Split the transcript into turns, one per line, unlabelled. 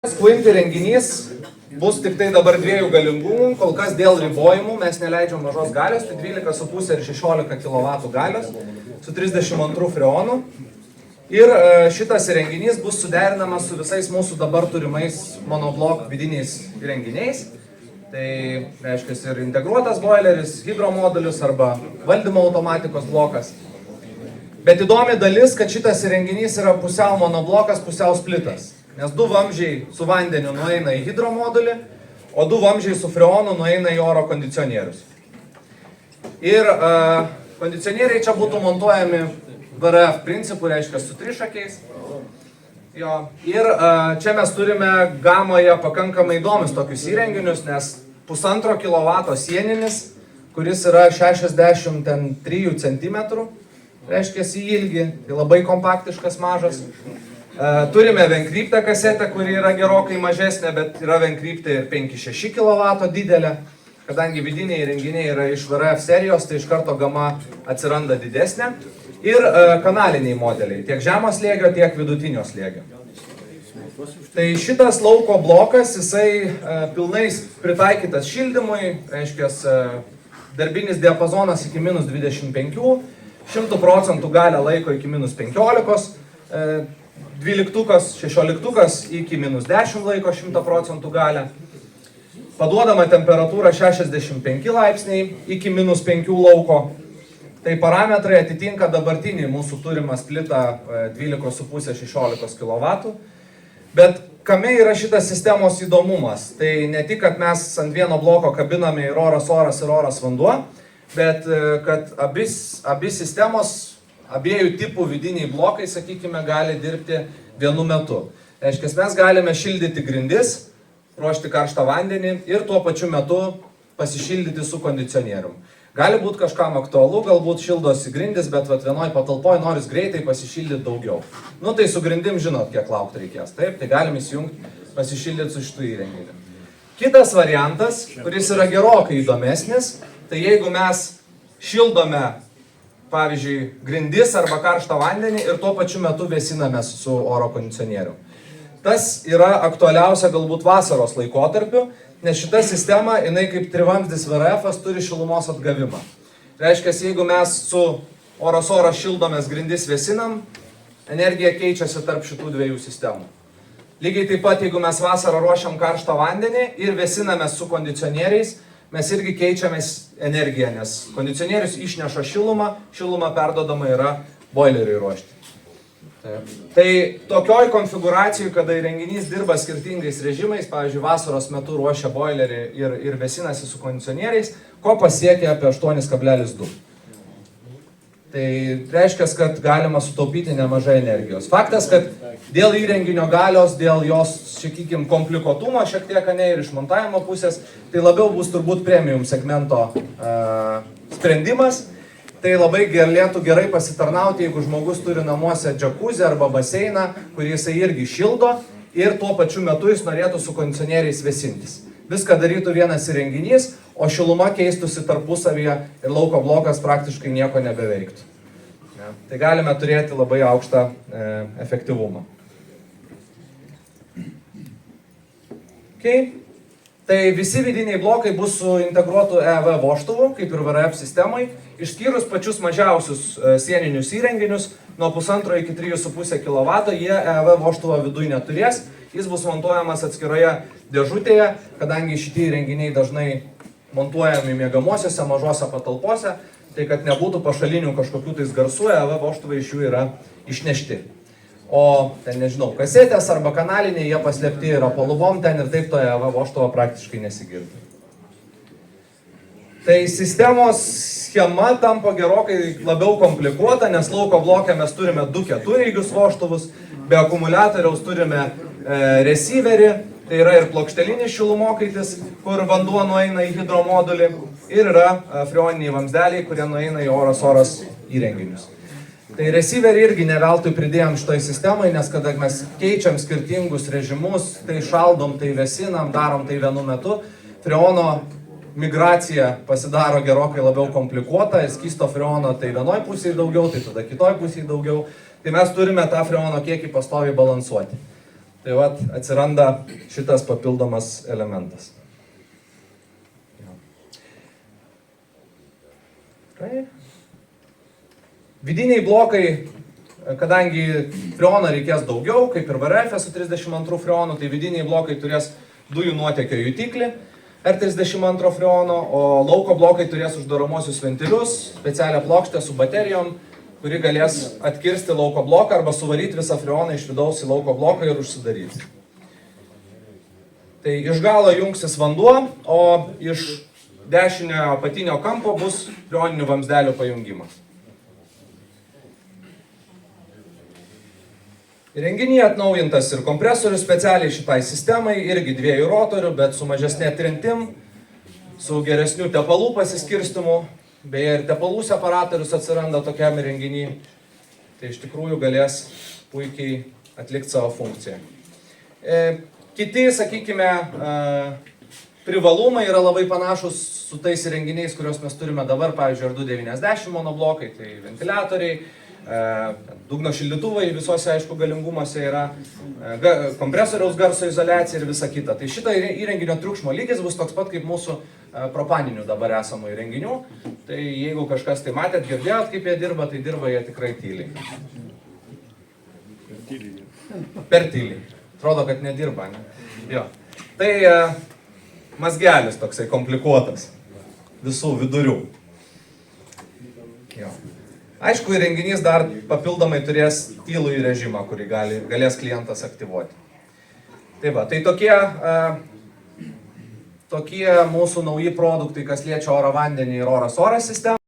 Sklinti renginys bus tik tai dabar 2 galingumų, kol kas dėl ribojimų mes neleidžiam mažos galios, tai 12,5 ir 16 kW galios su 32 freonu. Ir šitas renginys bus suderinamas su visais mūsų dabar turimais monoblok vidiniais įrenginiais. Tai reiškia ir integruotas boileris, hidromodulius arba valdymo automatikos blokas. Bet įdomi dalis, kad šitas įrenginys yra pusiau monoblokas, pusiau splitas. Nes 2 vamzdžiai su vandeniu nueina į hidromodulį, o 2 vamzdžiai su freonu nueina į oro kondicionierius. Ir kondicionieriai čia būtų montuojami VRF principų, reiškia su trišakiais. Ir čia mes turime gamoje pakankamai įdomius tokius įrenginius, nes 1,5 kW sieninis, kuris yra 63 cm, reiškia į ilgį, tai labai kompaktiškas mažas. Turime vienkryptę kasetę, kuri yra gerokai mažesnė, bet yra vienkryptė ir 5-6 kW didelė. Kadangi vidiniai įrenginiai yra iš VRF serijos, tai iš karto gama atsiranda didesnė. Ir kanaliniai modeliai, tiek žemo slėgio, tiek vidutinio slėgio. Tai šitas lauko blokas, jisai pilnai pritaikytas šildymui, reiškia darbinis diapazonas iki -25, 100% galę laiko iki -15, 12, 16 iki -10 laiko 100% galę. Paduodama temperatūra 65 laipsniai iki -5 lauko. Tai parametrai atitinka dabartinį mūsų turimą splitą 12,5-16 kW. Bet kame yra šitas sistemos įdomumas? Tai ne tik, kad mes ant vieno bloko kabiname ir oras ir oras vanduo, bet kad abi sistemos, abiejų tipų vidiniai blokai, sakykime, gali dirbti vienu metu. Reiškia, mes galime šildyti grindis, ruošti karštą vandenį ir tuo pačiu metu pasišildyti su kondicionierium. Gali būti kažkam aktualu, galbūt šildosi grindis, bet vienoj patalpoje noris greitai pasišildyti daugiau. Nu tai su grindim žinot, kiek laukti reikės. Taip, tai galim įsijungti, pasišildyti su šitų įrenginiu. Kitas variantas, kuris yra gerokai įdomesnis, tai jeigu mes šildome, pavyzdžiui, grindis arba karštą vandenį ir tuo pačiu metu vėsinamės su oro kondicionieriu. Tas yra aktualiausia galbūt vasaros laikotarpiu, nes šita sistema, jinai kaip trivamzdis VRF turi šilumos atgavimą. Reiškia, jeigu mes su oras šildomės grindis vėsinam, energija keičiasi tarp šitų dviejų sistemų. Lygiai taip pat, jeigu mes vasarą ruošiam karštą vandenį ir vėsinamės su kondicionieriais, mes irgi keičiamės energiją, nes kondicionierius išneša šilumą, šilumą perdodama yra boileriui ruošti. Tai tokioj konfiguracijai, kada įrenginys dirba skirtingais režimais, pavyzdžiui, vasaros metu ruošia boilerį ir vėsinasi su kondicionieriais, ko pasiekia apie 8,2. Tai reiškia, kad galima sutaupyti nemažai energijos. Faktas, kad dėl įrenginio galios, dėl jos, sakykime, komplikuotumo šiek tiek ir iš montavimo pusės, tai labiau bus turbūt premium segmento sprendimas. Tai labai galėtų gerai pasitarnauti, jeigu žmogus turi namuose džakuzį arba baseiną, kurį jisai irgi šildo ir tuo pačiu metu jis norėtų su kondicionieriais vėsintis. Viską darytų vienas įrenginys, o šiluma keistųsi tarpusavyje ir lauko blokas praktiškai nieko nebeveiktų. Tai galime turėti labai aukštą efektyvumą. Okay. Tai visi vidiniai blokai bus su integruotu EV vožtuvu, kaip ir VRF sistemai, išskyrus pačius mažiausius sieninius įrenginius, nuo 1,5 iki 3,5 kW, jie EV vožtuvo viduje neturės, jis bus montuojamas atskiroje dėžutėje, kadangi šitie įrenginiai dažnai montuojami miegamosiose, mažose patalpose, tai kad nebūtų pašalinių kažkokių tais garsų, EV vožtuvai iš jų yra išnešti. O, ten nežinau, kasetės arba kanaliniai, jie paslėpti yra po lubom ten ir taip toje EV vožtuvo praktiškai nesigirdi. Tai sistemos schema tampa gerokai labiau komplikuota, nes lauko bloke mes turime 2 ketureigius vožtuvus, be akumuliatoriaus turime receiverį, tai yra ir plokštelinis šilumokaitis, kur vanduo nueina į hidromodulį, ir yra freoniniai vamzdeliai, kurie nueina į oras įrenginius. Tai receiverį irgi ne veltui pridėjom šitoj sistemai, nes kada mes keičiam skirtingus režimus, tai šaldom, tai vėsinam, darom tai vienu metu, freono migracija pasidaro gerokai labiau komplikuota, skysto freono tai vienoj pusėje daugiau, tai tada kitoj pusėje daugiau, tai mes turime tą freono kiekį pastoviai balansuoti. Tai vat atsiranda šitas papildomas elementas. Vidiniai blokai, kadangi freoną reikės daugiau, kaip ir VRF su 32 freonu, tai vidiniai blokai turės dujų nuotėkio jutiklį R32 freono, o lauko blokai turės uždaromosius ventilius, specialią plokštę su baterijom, kuri galės atkirsti lauko bloką arba suvaryti visą freoną iš vidaus į lauko bloką ir užsidaryti. Tai iš galo jungsis vanduo, o iš dešinio apatinio kampo bus freoninių vamzdelių pajungimas. Įrenginyje atnaujintas ir kompresorius specialiai šitai sistemai, irgi 2 rotorių, bet su mažesnė trintim, su geresniu tepalų pasiskirstimu, beje ir tepalų separatorius atsiranda tokiam įrenginyje, tai iš tikrųjų galės puikiai atlikti savo funkciją. Kiti, sakykime, privalumai yra labai panašus su tais įrenginiais, kuriuos mes turime dabar, pavyzdžiui, R290 monoblokai, tai ventiliatoriai, dugno šildytuvai, visuose, aišku, galingumuose yra kompresoriaus garso izoliacija ir visa kita. Tai šito įrenginio triukšmo lygis bus toks pat kaip mūsų propaninių dabar esamų įrenginių. Tai jeigu kažkas tai matėt, girdėjot, kaip jie dirba, tai dirba jie tikrai tyliai. Per tyliai. Atrodo, kad nedirba, ne? Jo. Tai mazgelis toksai komplikuotas visų vidurių. Jo. Aišku, įrenginys dar papildomai turės tylųjį režimą, kurį galės klientas aktyvuoti. Tai va, tai tokie mūsų nauji produktai, kas liečia oro vandenį ir oras sistemą.